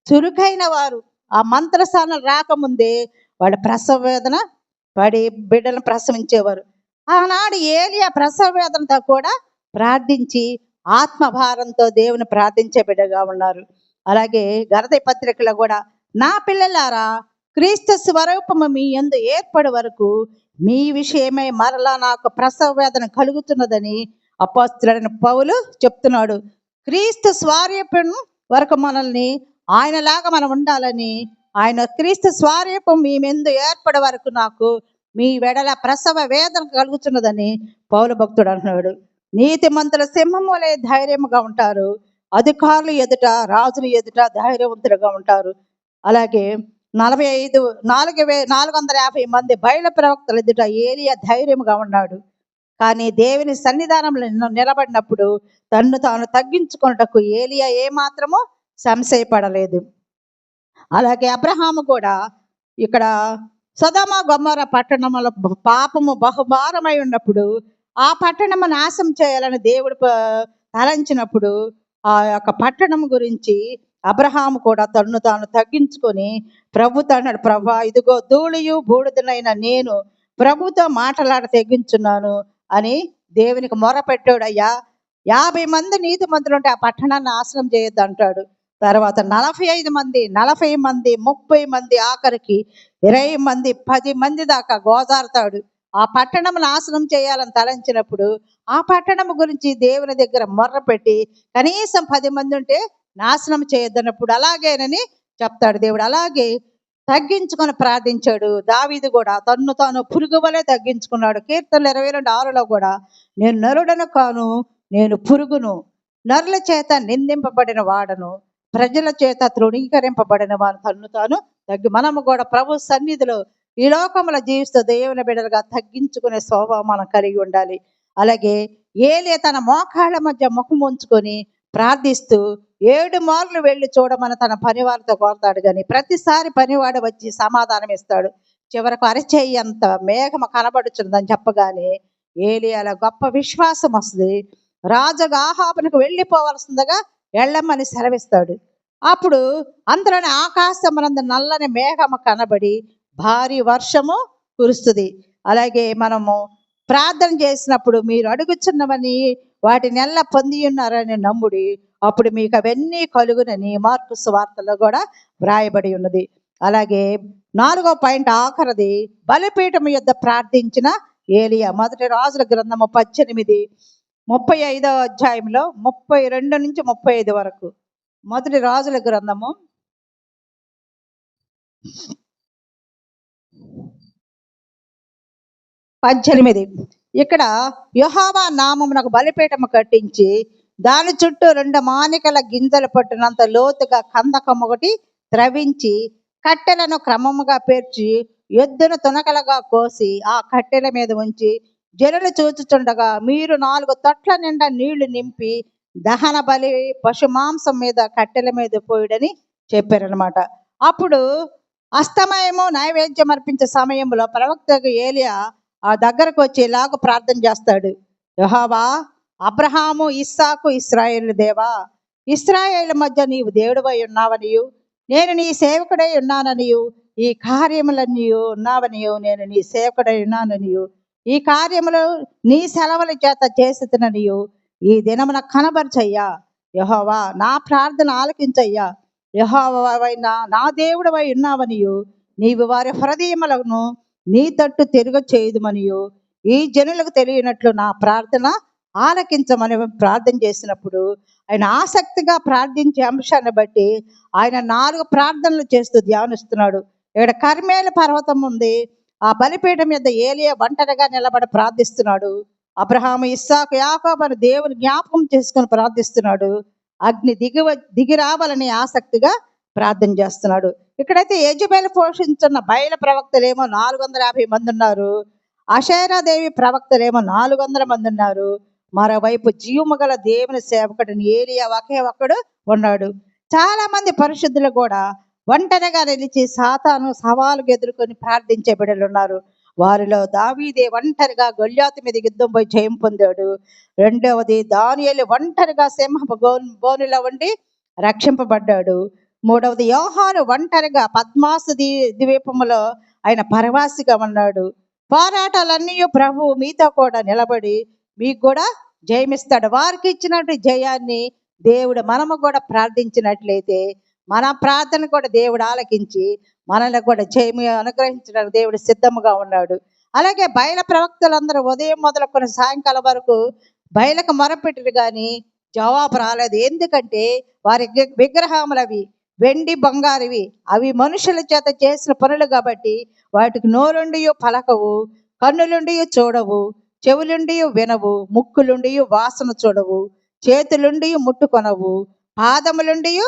చురుకైన వారు. ఆ మంత్రస్థానం రాకముందే వాళ్ళ ప్రసవ వేదన పడి బిడ్డలను ప్రసవించేవారు. ఆనాడు ఏలియా ప్రసవ వేదనతో కూడా ప్రార్థించి ఆత్మభారంతో దేవుని ప్రార్థించే బిడ్డగా ఉన్నారు. అలాగే గలతీ పత్రికలో కూడా నా పిల్లలారా క్రీస్తు స్వరూపము మీ యందు ఏర్పడే వరకు మీ విషయమై మరలా నాకు ప్రసవ వేదన కలుగుతున్నదని అపోస్తలుడైన పౌలు చెప్తున్నాడు. క్రీస్తు స్వారూప్యం వరకు మనల్ని ఆయనలాగా మనం ఉండాలని ఆయన క్రీస్తు స్వారూపం మీ యందు ఏర్పడే వరకు నాకు మీ వెడల ప్రసవ వేదన కలుగుతున్నదని పౌలు భక్తుడు అంటున్నాడు. నీతిమంతుల సింహం వలె ధైర్యముగా ఉంటారు, అధికారులు ఎదుట రాజులు ఎదుట ధైర్యవంతులుగా ఉంటారు. అలాగే 450 మంది బయలు ప్రవక్తల ఎదుట ఏలియా ధైర్యముగా ఉన్నాడు. కానీ దేవుని సన్నిధానంలో నిలబడినప్పుడు తన్ను తాను తగ్గించుకున్నటకు ఏలియా ఏమాత్రము సంశయపడలేదు. అలాగే అబ్రహాము కూడా ఇక్కడ సొదొమ గొమొర్రా పట్టణంలో పాపము బహుభారమై ఉన్నప్పుడు ఆ పట్టణము నాశనం చేయాలని దేవుడు తలంచినప్పుడు ఆ యొక్క పట్టణం గురించి అబ్రహాము కూడా తన్ను తాను తగ్గించుకొని ప్రభుతో అన్నాడు, ప్రభా ఇదిగో ధూళియు బూడిదనైన నేను ప్రభుతో మాటలాడ తెగించున్నాను అని దేవునికి మొరపెట్టాడు. అయ్యా 50 మంది నీతిమంతులు ఉంటే ఆ పట్టణాన్ని నాశనం చేయొద్దు అంటాడు. తర్వాత 45 మంది 40 మంది 30 మంది ఆఖరికి 20 మంది 10 మంది దాకా గోజారుతాడు. ఆ పట్టణం నాశనం చేయాలని తలంచినప్పుడు ఆ పట్టణం గురించి దేవుని దగ్గర మొర్రపెట్టి కనీసం 10 మంది ఉంటే నాశనం చేయొద్దన్నప్పుడు అలాగేనని చెప్తాడు దేవుడు. అలాగే తగ్గించుకొని ప్రార్థించాడు. దావీదు కూడా తన్ను తాను పురుగు వలె తగ్గించుకున్నాడు. కీర్తనలు 22:6 కూడా నేను నరుడను కాను, నేను పురుగును, నరుల చేత నిందింపబడిన వాడను, ప్రజల చేత తృణీకరింపబడిన వాడు తన్ను తాను మనము కూడా ప్రభు సన్నిధిలో ఈ లోకంలో జీవిస్తూ దేవుని బిడ్డలుగా తగ్గించుకునే స్వభావం మనం కలిగి ఉండాలి. అలాగే ఏలియా తన మోకాళ్ళ మధ్య ముఖం ఉంచుకొని ప్రార్థిస్తూ 7 మార్లు వెళ్ళి చూడమని తన పనివారితో కోరుతాడు. కానీ ప్రతిసారి పనివాడు వచ్చి సమాధానం ఇస్తాడు. చివరకు అరచేయి అంత మేఘమ కనబడుచున్నదని చెప్పగానే ఏలియాలో గొప్ప విశ్వాసం వస్తుంది. రాజుగా ఆహాబునకు వెళ్ళిపోవలసిందిగా వెళ్ళమని సెలవిస్తాడు. అప్పుడు అందులోని ఆకాశమునందు నల్లని మేఘము కనబడి భారీ వర్షము కురుస్తుంది. అలాగే మనము ప్రార్థన చేసినప్పుడు మీరు అడుగుచున్నవని వాటిని ఎల్లా పొంది ఉన్నారని నమ్ముడి, అప్పుడు మీకు అవన్నీ కలుగునని మార్కు సువార్తలో కూడా వ్రాయబడి ఉన్నది. అలాగే 4వ పాయింట్ ఆఖరిది బలిపీఠం యొద్ద ప్రార్థించిన ఏలియా. మొదటి రాజుల గ్రంథము 35 32 నుంచి 35 వరకు. మొదటి రాజుల గ్రంథము 18. ఇక్కడ యెహోవా నామమునకు బలిపీఠము కట్టించి దాని చుట్టూ 2 మానికల గింజలు పట్టినంత లోతుగా కందకం ఒకటి త్రవించి కట్టెలను క్రమముగా పేర్చి ఎద్దును తునకలుగా కోసి ఆ కట్టెల మీద ఉంచి జనులు చూచుచుండగా మీరు 4 తొట్ల నిండా నీళ్లు నింపి దహన బలి పశు మాంసం మీద కట్టెల మీద పోయిడని చెప్పారనమాట. అప్పుడు అస్తమయము నైవేద్యం అర్పించే సమయంలో ప్రవక్త ఏలియా ఆ దగ్గరకు వచ్చి ఇలాగ ప్రార్థన చేస్తాడు. యెహోవా, అబ్రహాము, ఇస్సాకు, ఇశ్రాయేలు దేవా, ఇశ్రాయేలు మధ్య నీవు దేవుడివై ఉన్నావనియు నేను నీ సేవకుడై ఉన్నాననియు ఈ కార్యములన్నీ ఉన్నావనియు నేను నీ సేవకుడై ఉన్నాననియు ఈ కార్యములు నీ సెలవుల చేత చేస్తున్ననియు ఈ దినమున కనబరచయ్యా. యెహోవా, నా ప్రార్థన ఆలకించయ్యా. యెహోవావైనా నా దేవుడివై ఉన్నావనియు నీవు వారి హృదయములను నీ తట్టు తిరుగ చేయుదుమనియు ఈ జనులకు తెలియనట్లు నా ప్రార్థన ఆలకించమని ప్రార్థన చేసినప్పుడు ఆయన ఆసక్తిగా ప్రార్థించే అంశాన్ని బట్టి ఆయన 4 ప్రార్థనలు చేస్తూ ధ్యానిస్తున్నాడు. ఇక్కడ కర్మేలు పర్వతం ఉంది. ఆ బలిపీఠం మీద ఏలియా ఒంటరిగా నిలబడి ప్రార్థిస్తున్నాడు. అబ్రహాము, ఇస్సాకు, యాకోబును దేవుని జ్ఞాపకం చేసుకొని ప్రార్థిస్తున్నాడు. అగ్ని దిగి రావాలని ఆసక్తిగా ప్రార్థన చేస్తున్నాడు. ఇక్కడైతే యెజబెలు పోషించున్న బయలు ప్రవక్తలేమో 450 మంది ఉన్నారు. అషేరాదేవి ప్రవక్తలేమో 400 మంది ఉన్నారు. మరోవైపు జీవము గల దేవుని సేవకుడిని ఏలియా ఒకే ఒక్కడు ఉన్నాడు. చాలా మంది పరిశుద్ధులు కూడా ఒంటరిగా నిలిచి సాతాను సవాలుకు ఎదుర్కొని ప్రార్థించే బిడ్డలు ఉన్నారు. వారిలో దావీదే ఒంటరిగా గొల్యాతు మీద యుద్ధం పోయి జయం పొందాడు. రెండవది దానియేలు ఒంటరిగా సింహపు బోనులో ఉండి రక్షింపబడ్డాడు. మూడవది యోహాను ఒంటరిగా పద్మాసు ద్వీపములో ఆయన పరవాసిగా ఉన్నాడు. పోరాటాలన్నీ ప్రభువు మీతో కూడా నిలబడి మీకు కూడా జయమిస్తాడు. వారికి ఇచ్చినట్టు జయాన్ని దేవుడు మనము కూడా ప్రార్థించినట్లయితే మన ప్రార్థన కూడా దేవుడు ఆలకించి మనల్ని కూడా జయము అనుగ్రహించడానికి దేవుడు సిద్ధముగా ఉన్నాడు. అలాగే బయల ప్రవక్తలందరూ ఉదయం మొదలుకొని సాయంకాలం వరకు బయలకు మొరపెట్టారు కానీ జవాబు రాలేదు. ఎందుకంటే వారి విగ్రహములవి వెండి బంగారువి, అవి మనుషుల చేత చేసిన పనులు కాబట్టి వాటికి నోరుండియో పలకవు, కన్నులుండియో చూడవు, చెవులుండియో వినవు, ముక్కులుండియో వాసన చూడవు, చేతులుండియో ముట్టుకొనవు, పాదములుండియో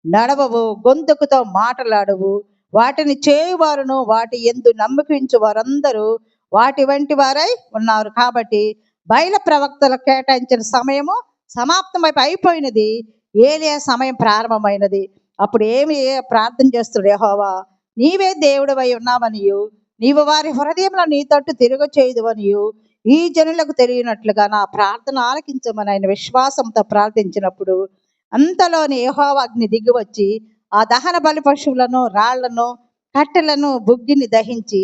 నడవవు, గొంతుకుతో మాటలాడవు. వాటిని చేయువారును వాటి యందు నమ్మకించు వారందరూ వాటి వంటి వారై ఉన్నారు. కాబట్టి బయల ప్రవక్తలు కేటాయించిన సమయము అయిపోయినది. ఏలియా సమయం ప్రారంభమైనది. అప్పుడు ఏమి ప్రార్థన చేస్తున్నాడు? యెహోవా, నీవే దేవుడివై ఉన్నావనియు నీవు వారి హృదయంలో నీ తట్టు తిరుగ చేయుదువనియు ఈ జనులకు తెలియనట్లుగా నా ప్రార్థన ఆలకించమని ఆయన విశ్వాసంతో ప్రార్థించినప్పుడు అంతలోని యెహోవా అగ్ని దిగి వచ్చి ఆ దహన బలి పశువులను, రాళ్లను, కట్టెలను, బుగ్గిని దహించి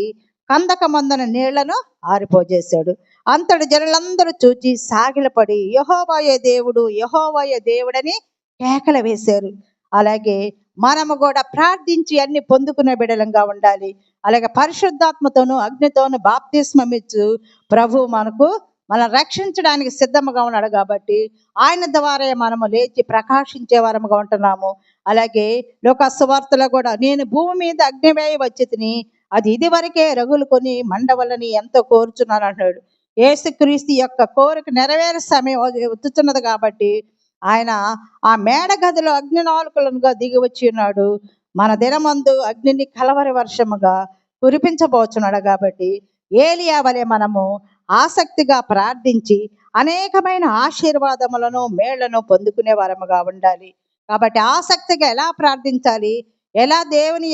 కందకమందున నీళ్లను ఆరిపోజేశాడు. అంతటి జనులందరూ చూచి సాగిలపడి యెహోవాయే దేవుడు, యెహోవాయే దేవుడని కేకలు వేశారు. అలాగే మనము కూడా ప్రార్థించి అన్ని పొందుకునే బిడ్డలంగా ఉండాలి. అలాగే పరిశుద్ధాత్మతోనూ అగ్నితోనూ బాప్తిస్మం ఇచ్చు ప్రభు మనం రక్షించడానికి సిద్ధముగా ఉన్నాడు. కాబట్టి ఆయన ద్వారా మనము లేచి ప్రకాశించే వారముగా ఉంటున్నాము. అలాగే లోకసువార్తలో కూడా నేను భూమి మీద అగ్నివేయ వచ్చి తిని అది ఇది వరకే రగులుకొని మండవలని ఎంతో కోరుచున్నాను అంటాడు. యేసుక్రీస్తు యొక్క కోరిక నెరవేరే సమయం వచ్చుతున్నది. కాబట్టి ఆయన ఆ మేడ గదిలో అగ్ని నాలుకలుగా దిగి వచ్చి ఉన్నాడు. మన దినమందు అగ్నిని కలవరి వర్షముగా కురిపించబోచున్నాడు. కాబట్టి ఏలియా వలె మనము ఆసక్తిగా ప్రార్థించి అనేకమైన ఆశీర్వాదములను, మేళ్లను పొందుకునే వారముగా ఉండాలి. కాబట్టి ఆసక్తిగా ఎలా ప్రార్థించాలి, ఎలా దేవుని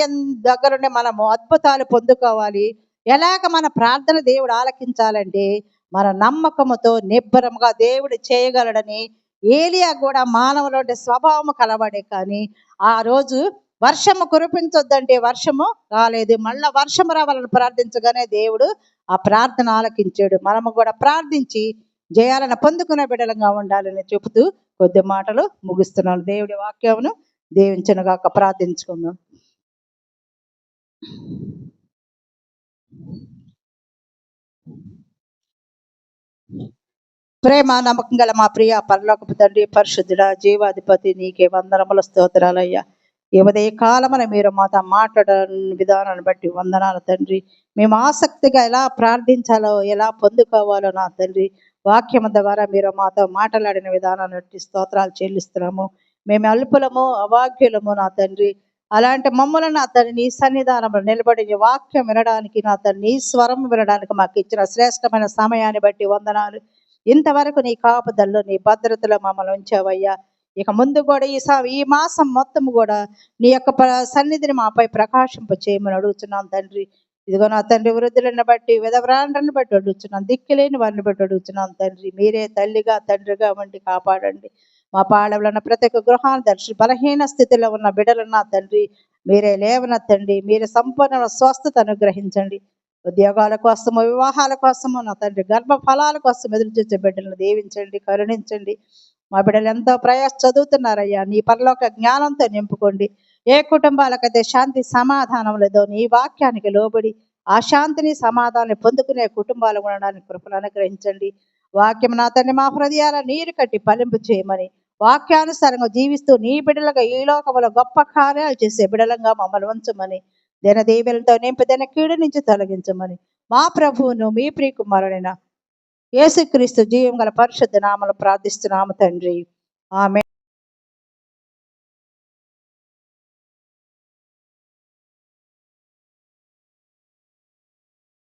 దగ్గరుండి మనము అద్భుతాలు పొందుకోవాలి, ఎలాగ మన ప్రార్థన దేవుడు ఆలకించాలంటే మన నమ్మకముతో నిబ్బరముగా దేవుడు చేయగలడని ఏలియా కూడా మానవుల స్వభావము కలవాడే. కానీ ఆ రోజు వర్షము కురిపించొద్దంటే వర్షము రాలేదు. మళ్ళా వర్షము రావాలని ప్రార్థించగానే దేవుడు ఆ ప్రార్థన ఆలకించాడు. మనము కూడా ప్రార్థించి జయాలను పొందుకునే బిడ్డలంగా ఉండాలని చెబుతూ కొద్ది మాటలు ముగిస్తున్నాను. దేవుడి వాక్యమును దీవించునుగాక. ప్రార్థించుకుందాం. ప్రేమ నమ్మకం గల మా ప్రియ పరలోకపు తండ్రి, పరిశుద్ధుడ, జీవాధిపతి, నీకే వందనముల స్తోత్రాలయ్యా. ఈ ఉదయ కాలమున మీరు మాతో మాట్లాడని విధానాన్ని బట్టి వందనాలు తండ్రి. మేము ఆసక్తిగా ఎలా ప్రార్థించాలో, ఎలా పొందుకోవాలో నా తండ్రి, వాక్యం ద్వారా మీరు మాతో మాట్లాడిన విధానాన్ని బట్టి స్తోత్రాలు చెల్లిస్తున్నాము. మేము అల్పులము, అవాక్యులము నా తండ్రి. అలాంటి మమ్మల్ని నా తండ్రి నీ సన్నిధానంలో నిలబడి నీ వాక్యం వినడానికి, నా తండ్రి నీ స్వరం వినడానికి మాకు ఇచ్చిన శ్రేష్టమైన సమయాన్ని బట్టి వందనాలు. ఇంతవరకు నీ కాపుదల్లో, నీ భద్రతలో మమ్మల్ని ఉంచావయ్యా. ఇక ముందు కూడా ఈ మాసం మొత్తం కూడా నీ యొక్క సన్నిధిని మాపై ప్రకాశింప చేయమని అడుగుతున్నాం తండ్రి. ఇదిగో నా తండ్రి, వృద్ధులను బట్టి, విధవరాండ్రని బట్టి అడుగుతున్నాం, దిక్కులేని వారిని బట్టి అడుగుతున్నాం తండ్రి. మీరే తల్లిగా తండ్రిగా వంటి కాపాడండి. మా పాడవలో ఉన్న ప్రతి ఒక్క గృహాన్ని దర్శి, బలహీన స్థితిలో ఉన్న బిడ్డలున్న తండ్రి మీరే లేవనెత్తండి. మీరే సంపూర్ణ స్వస్థత అనుగ్రహించండి. ఉద్యోగాల కోసము, వివాహాల కోసము, నా తండ్రి గర్భ ఫలాల కోసం ఎదురు చూసే బిడ్డలను దీవించండి, కరుణించండి. మా బిడ్డలు ఎంతో ప్రయాస చదువుతున్నారయ్యా. నీ పరలోక జ్ఞానంతో నింపుకోండి. ఏ కుటుంబాలకైతే శాంతి సమాధానం లేదో నీ వాక్యానికి లోబడి ఆ శాంతిని సమాధానాన్ని పొందుకునే కుటుంబాలు ఉండడానికి కృపను అనుగ్రహించండి. వాక్యం నా తండ్రి మా హృదయాల నీరు కట్టి ఫలింపు చేయమని, వాక్యానుసారంగా జీవిస్తూ నీ బిడ్డలుగా ఈ లోకంలో గొప్ప కార్యాలు చేసే బిడ్డలంగా మమ్మల్ని ఉంచమని, దీవెనలతో నింపి కీడు నుంచి తొలగించమని మా ప్రభువును మీ ప్రియకుమారుడైన యేసుక్రీస్తు జీవం గల పరిశుద్ధ నామములో ప్రార్థిస్తున్నాము తండ్రి. ఆమేన్.